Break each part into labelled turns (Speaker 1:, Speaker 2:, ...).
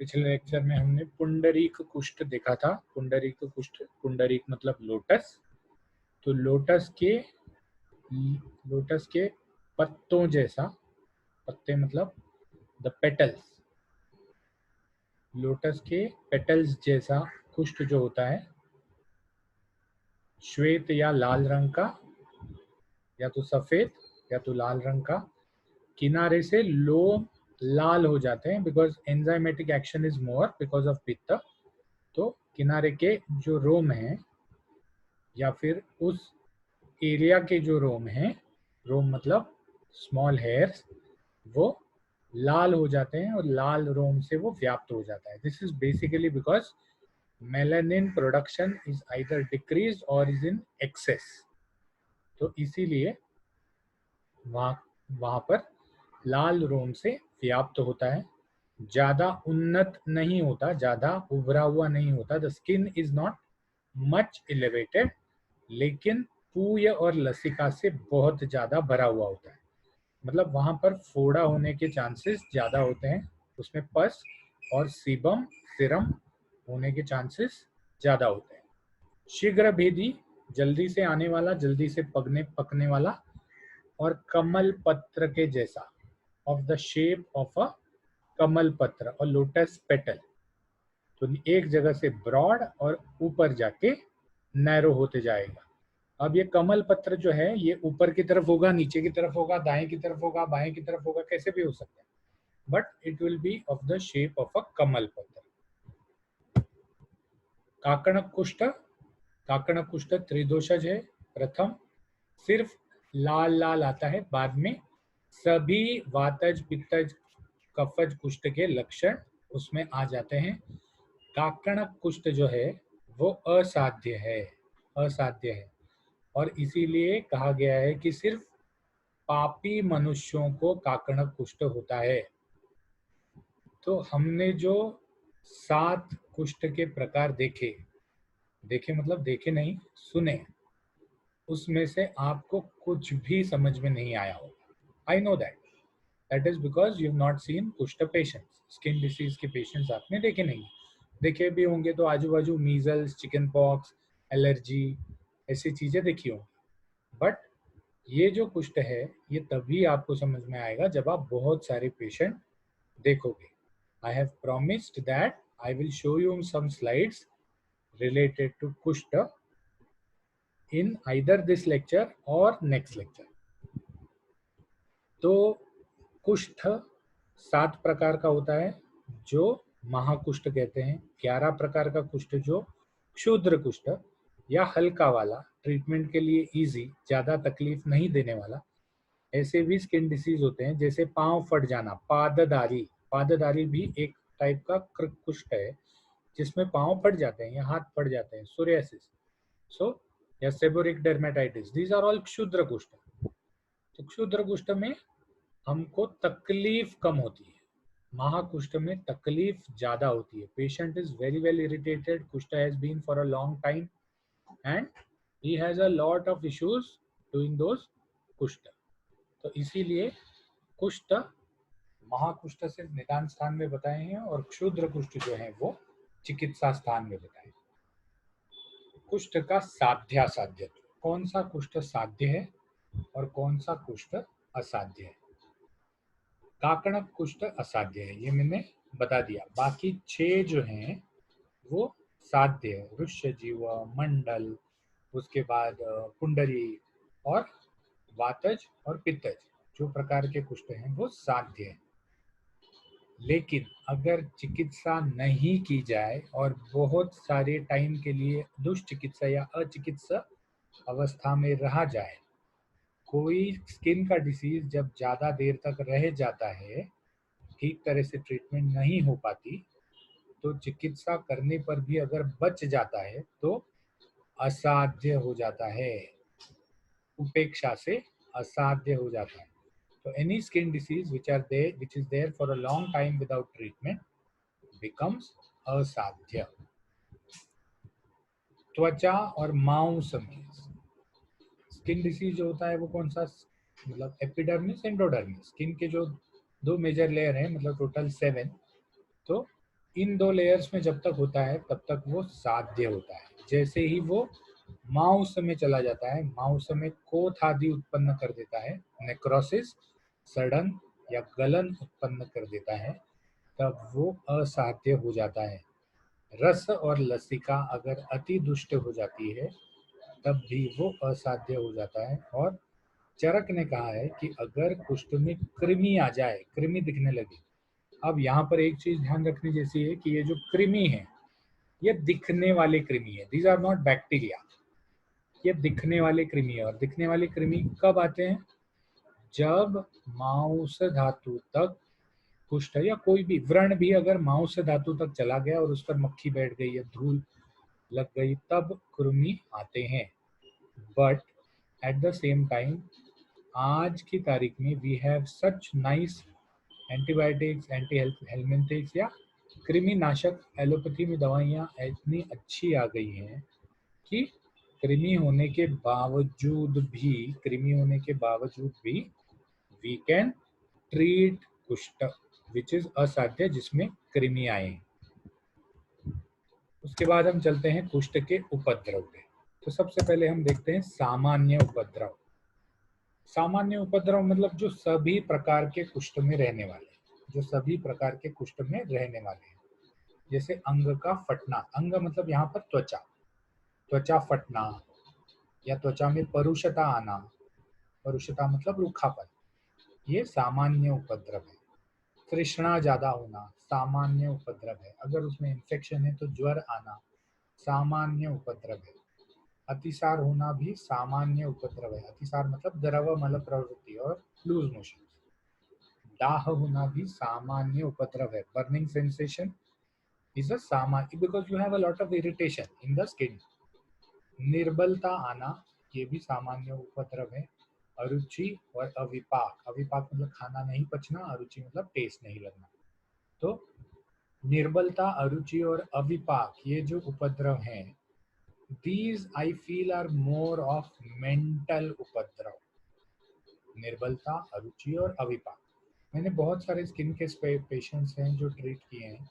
Speaker 1: पिछले लेक्चर में हमने पुंडरीक कुष्ठ देखा था। पुंडरीक कुष्ठ, पुंडरीक मतलब लोटस। तो लोटस के पत्तों जैसा, पत्ते मतलब द पेटल्स, लोटस के पेटल्स जैसा कुष्ठ जो होता है, श्वेत या लाल रंग का, या तो सफेद या तो लाल रंग का, किनारे से लोम लाल हो जाते हैं because enzymatic action is more because of पित्त। तो किनारे के जो रोम हैं या फिर उस एरिया के जो रोम हैं, रोम मतलब स्मॉल हेयर्स, वो लाल हो जाते हैं और लाल रोम से वो व्याप्त हो जाता है। This is basically because melanin production is either decrease और इज इन एक्सेस। तो इसीलिए वहाँ वहाँ पर लाल रोम से व्याप्त होता है। ज़्यादा उन्नत नहीं होता, ज़्यादा उभरा हुआ नहीं होता। The skin is not much elevated, लेकिन पूय और लसिका से बहुत ज़्यादा भरा हुआ होता है। मतलब वहाँ पर फोड़ा होने के चांसेस ज़्यादा होते हैं, उसमें पस और सीबम, सिरम होने के चांसेस ज़्यादा होते हैं। शीघ्र भेदी, जल्दी से आने वाला, जल्दी से पकने वाला, और कमल पत्र के जैसा, of the shape of a कमल पत्र और लोटस पेटल। तो एक जगह से ब्रॉड और ऊपर जाके नैरो होते जाएगा। अब ये कमल पत्र जो है, ये ऊपर की तरफ होगा, नीचे की तरफ होगा, दाएं की तरफ होगा, बाएं की तरफ होगा, कैसे भी हो सकता है, but it will be of the shape of a कमल पत्र। काकणक कुष्ठ, काकणक कुष्ठ त्रिदोषज है। प्रथम सिर्फ लाल लाल आता है, बाद में सभी वातज, पित्तज, कफज कुष्ठ के लक्षण उसमें आ जाते हैं। काकणक कुष्ठ जो है वो असाध्य है, असाध्य है, और इसीलिए कहा गया है कि सिर्फ पापी मनुष्यों को काकणक कुष्ठ होता है। तो हमने जो 7 कुष्ठ के प्रकार देखे, देखे मतलब देखे नहीं, सुने, उसमें से आपको कुछ भी समझ में नहीं आया होगा। I know that, that is because you have not seen कुष्ठ पेशेंट्स। स्किन डिसीज के पेशेंट्स आपने देखे नहीं, देखे भी होंगे तो आजू बाजू मीजल्स, चिकन पॉक्स, एलर्जी, ऐसी चीजें देखी होंगी। बट ये जो कुष्ठ है, ये तभी आपको समझ में आएगा जब आप बहुत सारे पेशेंट देखोगे। I have promised that I will show you some slides related to kushta in either this lecture or next lecture. तो कुष्ठ 7 प्रकार का होता है जो महाकुष्ठ कहते हैं। 11 प्रकार का कुष्ठ जो क्षुद्र कुष्ठ या हल्का वाला, ट्रीटमेंट के लिए इजी, ज्यादा तकलीफ नहीं देने वाला। ऐसे भी स्किन डिसीज होते हैं जैसे पांव फट जाना, पाददारी। पाददारी भी एक टाइप का कुष्ठ है जिसमें पांव फट जाते हैं या हाथ फट जाते हैं, सोरियासिस। सो या seborrheic dermatitis, these are all क्षुद्र कुष्ठ। तो क्षुद्र कुष्ठ में हमको तकलीफ कम होती है, महाकुष्ठ में तकलीफ ज्यादा होती है। Patient is very well irritated, कुष्ठ has been for a long time and he has a lot of issues doing those कुष्ठ। तो इसीलिए कुष्ठ, महाकुष्ठ सिर्फ निदान स्थान में बताए हैं और क्षुद्र कुष्ठ जो है वो चिकित्सा स्थान में बताए। कुष्ठ का साध्यासाध्य, कौन सा कुष्ठ साध्य है और कौन सा कुष्ठ असाध्य है। काकणक कुष्ठ असाध्य है, ये मैंने बता दिया। बाकी 6 जो हैं वो साध्य है। ऋष्य जीव, मंडल, उसके बाद पुंडरी और वातज और पित्तज, जो प्रकार के कुष्ठ हैं वो साध्य है। लेकिन अगर चिकित्सा नहीं की जाए और बहुत सारे टाइम के लिए दुष्चिकित्सा या अचिकित्सा अवस्था में रहा जाए, कोई स्किन का डिसीज जब ज़्यादा देर तक रह जाता है, ठीक तरह से ट्रीटमेंट नहीं हो पाती, तो चिकित्सा करने पर भी अगर बच जाता है तो असाध्य हो जाता है, उपेक्षा से असाध्य हो जाता है। तो any skin disease which is there for a long time without treatment becomes असाध्य। त्वचा और मांस में स्किन डिसीज जो होता है वो कौन सा, मतलब एपिडर्मिस, एंडोडर्मिस। स्किन के जो 2 मेजर लेयर हैं, मतलब टोटल 7। तो इन दो लेयर्स में जब तक होता है तब तक वो साध्य होता है। जैसे ही वो मांस में चला जाता है, मांस में कोथ आदि उत्पन्न कर देता है, नेक्रोसिस, सड़न या गलन उत्पन्न कर देता है, तब वो असाध्य हो जाता है। रस और लसिका अगर अति दुष्ट हो जाती है तब भी वो असाध्य हो जाता है। और चरक ने कहा है कि अगर कुष्ठ में कृमि आ जाए, कृमि दिखने लगे। अब यहाँ पर एक चीज ध्यान रखने जैसी है कि ये जो कृमि है ये दिखने वाले कृमि है, दीज आर नॉट बैक्टीरिया। ये दिखने वाले कृमि है, और दिखने वाले कृमि कब आते हैं? जब मांस धातु तक कुष्ठ या कोई भी व्रण भी अगर मांस धातु तक चला गया और उस पर मक्खी बैठ गई या धूल लग गई, तब कृमि आते हैं। But at the same time आज की तारीख में we have such nice antibiotics, anti helminthics या कृमि नाशक एलोपैथी में दवाइयाँ इतनी अच्छी आ गई हैं कि कृमि होने के बावजूद भी वी कैन ट्रीट कुष्ठ विच इज असाध्य, जिसमें कृमि आए हैं। उसके बाद हम चलते हैं कुष्ठ के उपद्रव पे। तो सबसे पहले हम देखते हैं सामान्य उपद्रव। सामान्य उपद्रव मतलब जो सभी प्रकार के कुष्ठ में रहने वाले, जो सभी प्रकार के कुष्ठ में रहने वाले हैं। जैसे अंग का फटना, अंग मतलब यहाँ पर त्वचा, त्वचा फटना या त्वचा में परुषता आना, परुषता मतलब रूखापन, ये सामान्य उपद्रव है। तृष्णा ज्यादा होना सामान्य उपद्रव है। अगर उसमें इन्फेक्शन है तो ज्वर आना सामान्य उपद्रव है। अतिसार होना भी सामान्य उपद्रव है। अतिसार मतलब द्रव मल प्रवृत्ति और लूज मोशन। दाह होना भी सामान्य उपद्रव है। बर्निंग सेंसेशन इज अ सामान्य because you have a lot of irritation in the skin. निर्बलता आना ये भी सामान्य उपद्रव है। अरुचि और अविपाक, अविपाक मतलब खाना नहीं पचना, अरुचि मतलब टेस्ट नहीं लगना। तो निर्बलता, अरुचि और अविपाक ये जो उपद्रव हैं, these I feel are more of mental उपद्रव। निर्बलता, अरुचि और अविपाक। मैंने बहुत सारे स्किन के पेशेंट्स हैं जो ट्रीट किए हैं,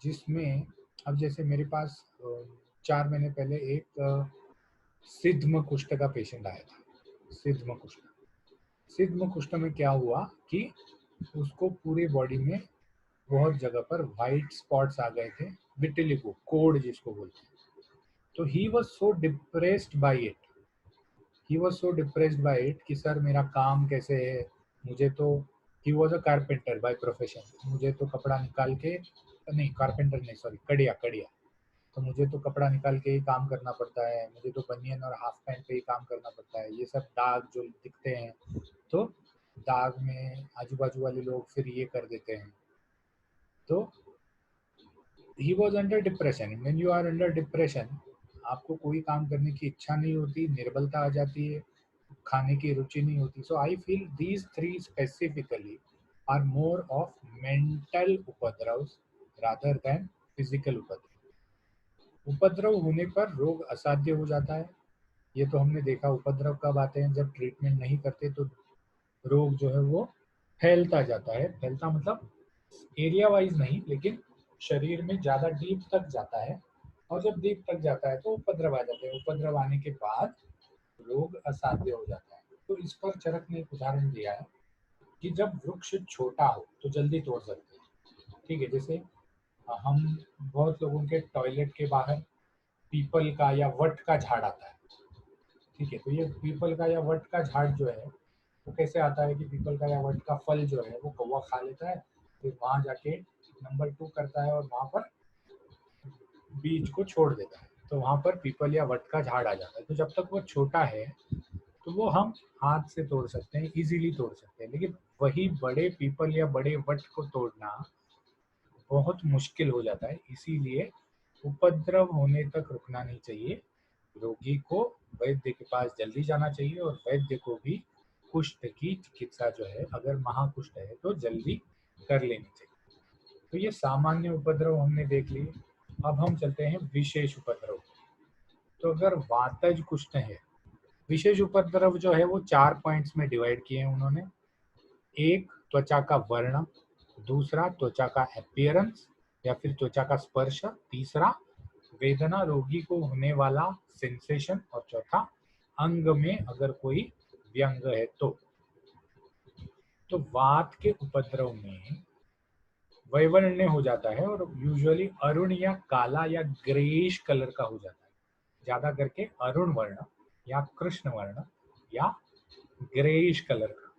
Speaker 1: जिसमें अब जैसे मेरे पास 4 महीने पहले एक सिद्धम कुष्ठ का पेशेंट आया था। सिद्धम कुष्ठ, सिद्धम कुष्ठ में क्या हुआ कि उसको पूरे बॉडी में बहुत जगह पर वाइट स्पॉट्स आ गए थे, विटिलिगो, कोड जिसको बोलते हैं। तो he was so depressed by it, he was so depressed by it कि सर मेरा काम कैसे है, मुझे तो, he was a carpenter by profession, मुझे तो कपड़ा निकाल के, नहीं कारपेंटर नहीं सॉरी, कड़िया कड़िया, तो मुझे तो कपड़ा निकाल के ही काम करना पड़ता है, मुझे तो बनियन और हाफ पैंट पे ही काम करना पड़ता है, ये सब दाग जो दिखते हैं, तो दाग में आजू बाजू वाले लोग फिर ये कर देते हैं। तो he was under depression. When you are under depression, आपको कोई काम करने की इच्छा नहीं होती, निर्बलता आ जाती है, खाने की रुचि नहीं होती। So I feel these three specifically are more of mental उपद्रव रादर देन फिजिकल उपद्रव। उपद्रव होने पर रोग असाध्य हो जाता है, ये तो हमने देखा। उपद्रव कब आते हैं? जब ट्रीटमेंट नहीं करते तो रोग जो है वो फैलता जाता है। फैलता मतलब एरिया वाइज नहीं, लेकिन शरीर में ज्यादा डीप तक जाता है, और जब डीप तक जाता है तो उपद्रव आ जाते हैं। उपद्रव आने के बाद रोग असाध्य हो जाता है। तो इस पर चरक ने एक उदाहरण दिया है कि जब वृक्ष छोटा हो तो जल्दी तोड़ सकते हैं। ठीक है, जैसे हम बहुत लोगों के टॉयलेट के बाहर पीपल का या वट का झाड़ आता है। ठीक है, तो ये पीपल का या वट का झाड़ जो है वो कैसे आता है कि पीपल का या वट का फल जो है वो कौवा खा लेता है, फिर वहां जाके नंबर 2 करता है और वहां पर बीज को छोड़ देता है, तो वहां पर पीपल या वट का झाड़ आ जाता है। तो जब तक वो छोटा है तो वो हम हाथ से तोड़ सकते हैं, इजीली तोड़ सकते हैं। लेकिन वही बड़े पीपल या बड़े वट को तोड़ना बहुत मुश्किल हो जाता है। इसीलिए उपद्रव होने तक रुकना नहीं चाहिए, रोगी को वैद्य के पास जल्दी जाना चाहिए, और वैद्य को भी कुष्ठ की चिकित्सा जो है, अगर महाकुष्ठ है तो जल्दी कर लेनी चाहिए। तो ये सामान्य उपद्रव हमने देख लिए। अब हम चलते हैं विशेष उपद्रव। तो अगर वातज कुष्ठ है, विशेष उपद्रव जो है वो 4 पॉइंट्स में डिवाइड किए हैं उन्होंने। एक, त्वचा का वर्ण। दूसरा, त्वचा का अपीयरेंस। या फिर त्वचा का स्पर्श, तीसरा वेदना रोगी को होने वाला सेंसेशन, और चौथा अंग में अगर कोई व्यंग है तो वात के उपद्रव में वैवल्य हो जाता है और यूजुअली अरुण या काला या ग्रेइश कलर का हो जाता है, ज्यादा करके अरुण वर्ण या कृष्ण वर्ण या ग्रेइश कलर का।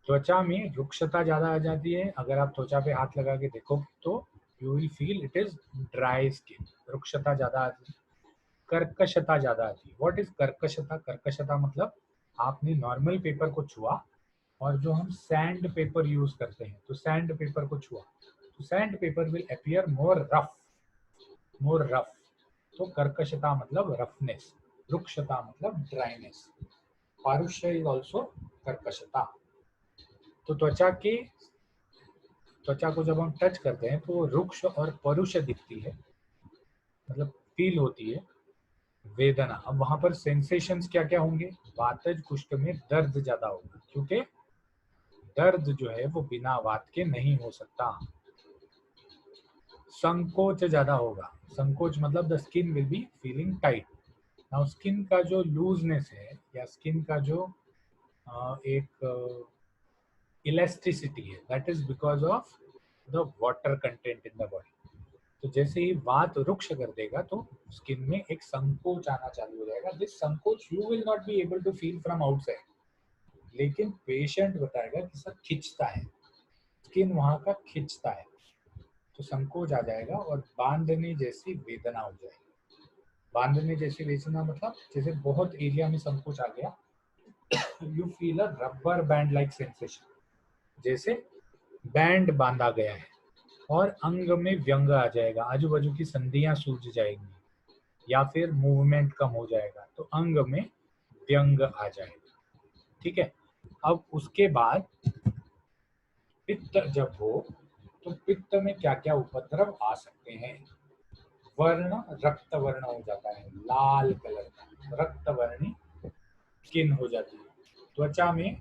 Speaker 1: त्वचा में रुक्षता ज्यादा आ जाती है, अगर आप त्वचा पे हाथ लगा के देखो तो you will feel it is dry skin. रुक्षता ज्यादा आती है, कर्कशता ज्यादा आती है। What is कर्कशता? कर्कशता मतलब आपने नॉर्मल पेपर को छुआ और जो हम सैंड पेपर यूज करते हैं, तो सैंड पेपर को छुआ तो sand paper will appear more rough. तो कर्कशता मतलब रफनेस, रुक्षता मतलब ड्राइनेस, पारुष्य इज ऑल्सो कर्कशता। तो त्वचा को जब हम टच करते हैं तो वो रुक्ष और परुष दिखती है, मतलब फील होती है वेदना। अब वहां पर सेंसेशंस क्या क्या होंगे? वातज कुष्ठ में दर्द ज्यादा होगा, क्योंकि दर्द जो है वो बिना वात के नहीं हो सकता। संकोच ज्यादा होगा, संकोच मतलब the skin will be feeling tight. Now skin का जो लूजनेस है या स्किन का जो एक इलास्टिसिटी है, that is because of the water content in the body. तो जैसे ही वात रुक्ष कर देगा तो स्किन में एक संकोच आना चालू हो जाएगा। दिस संकोच you will not be able to feel from outside, लेकिन पेशेंट बताएगा कि सर खिंचता है, स्किन वहां का खिंचता है, तो संकोच आ जाएगा और बांधने जैसी वेदना हो जाएगी। बांधने जैसी वेदना मतलब जैसे बहुत एरिया में संकोच आ गया, you feel a rubber band like sensation, जैसे बैंड बांधा गया है। और अंग में व्यंग आ जाएगा, आजू बाजू की संधियां सूज जाएंगी या फिर मूवमेंट कम हो जाएगा, तो अंग में व्यंग आ जाएगा। ठीक है। अब उसके बाद पित्त जब हो तो पित्त में क्या क्या उपद्रव आ सकते हैं? वर्ण रक्त वर्ण हो जाता है, लाल कलर का रक्त वर्णी स्किन हो जाती है। त्वचा में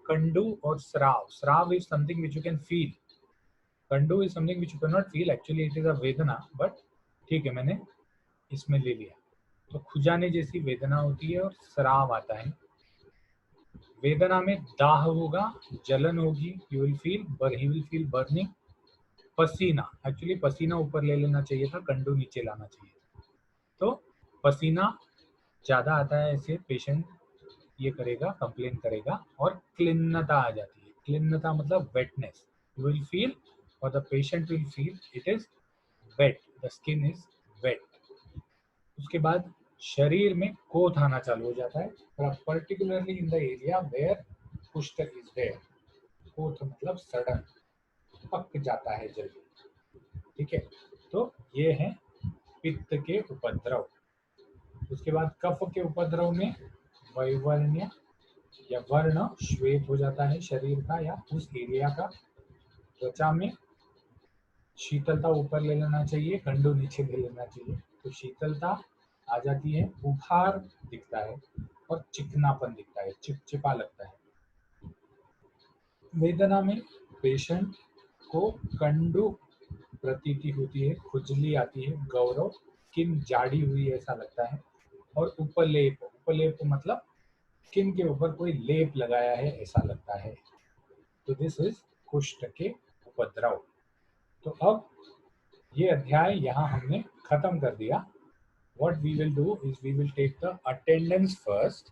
Speaker 1: कंडू और स्राव, स्राव is something which you can feel, Kandu is something which you can not feel, actually it is a वेदना, बट ठीक है मैंने इसमें ले लिया। तो खुजाने जैसी वेदना होती है और स्राव आता है। वेदना में दाह होगा, जलन होगी, यू विल फील बर्निंग। पसीना, एक्चुअली पसीना ऊपर ले लेना चाहिए था, कंडू नीचे लाना चाहिए था। तो पसीना ज्यादा आता है, ऐसे पेशेंट ये करेगा, कंप्लेन करेगा। और क्लिन्नता आ जाती है, क्लिन्नता मतलब वेटनेस, यू विल फील और the patient will feel it is wet, the skin is wet. उसके बाद शरीर में कोथ आना चालू हो जाता है, particularly in the area where कुष्ठ इज देयर। कोथ मतलब सडन, पक जाता है जल्दी। ठीक है। तो ये है पित्त के उपद्रव। उसके बाद कफ के उपद्रव में वैवर्ण्य या वर्ण श्वेत हो जाता है शरीर का या उस एरिया का। त्वचा में शीतलता ऊपर ले लेना चाहिए, कंडू नीचे ले लेना चाहिए, तो शीतलता आ जाती है, बुखार दिखता है और चिकनापन दिखता है, चिपचिपा लगता है। वेदना में पेशेंट को कंडू प्रतीति होती है, खुजली आती है, गौरव, स्किन जाड़ी हुई ऐसा लगता है। और उपलेप, उपलेप मतलब स्किन के ऊपर कोई लेप लगाया है ऐसा लगता है। तो दिस इज कुष्ठ के उपद्रव। तो अब ये अध्याय यहाँ हमने खत्म कर दिया। What we will do is we will take the attendance first